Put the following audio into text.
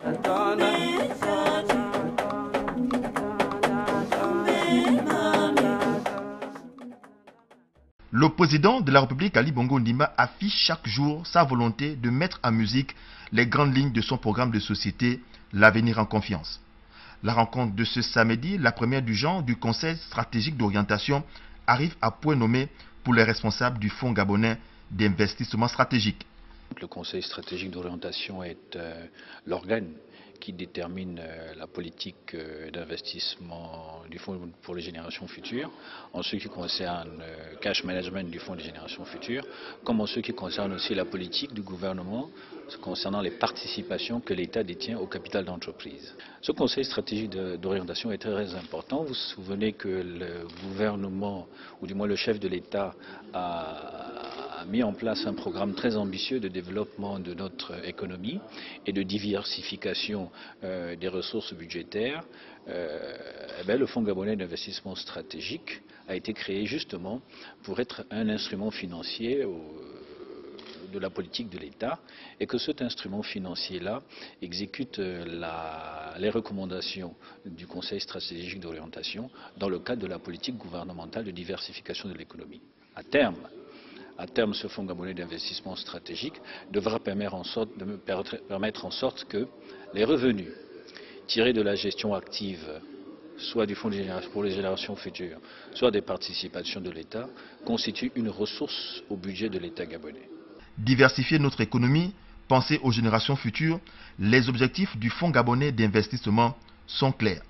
Le président de la République, Ali Bongo Ondimba, affiche chaque jour sa volonté de mettre en musique les grandes lignes de son programme de société, L'avenir en confiance. La rencontre de ce samedi, la première du genre du Conseil stratégique d'orientation, arrive à point nommé pour les responsables du Fonds gabonais d'investissement stratégique. Le Conseil stratégique d'orientation est l'organe qui détermine la politique d'investissement du Fonds pour les générations futures, en ce qui concerne le cash management du Fonds des générations futures, comme en ce qui concerne aussi la politique du gouvernement concernant les participations que l'État détient au capital d'entreprise. Ce Conseil stratégique d'orientation est très important. Vous vous souvenez que le gouvernement, ou du moins le chef de l'État, a mis en place un programme très ambitieux de développement de notre économie et de diversification des ressources budgétaires. Le Fonds gabonais d'investissement stratégique a été créé justement pour être un instrument financier de la politique de l'État, et que cet instrument financier-là exécute les recommandations du Conseil stratégique d'orientation dans le cadre de la politique gouvernementale de diversification de l'économie. À terme, ce Fonds gabonais d'investissement stratégique devra permettre en sorte que les revenus tirés de la gestion active, soit du Fonds pour les générations futures, soit des participations de l'État, constituent une ressource au budget de l'État gabonais. Diversifier notre économie, penser aux générations futures, les objectifs du Fonds gabonais d'investissement sont clairs.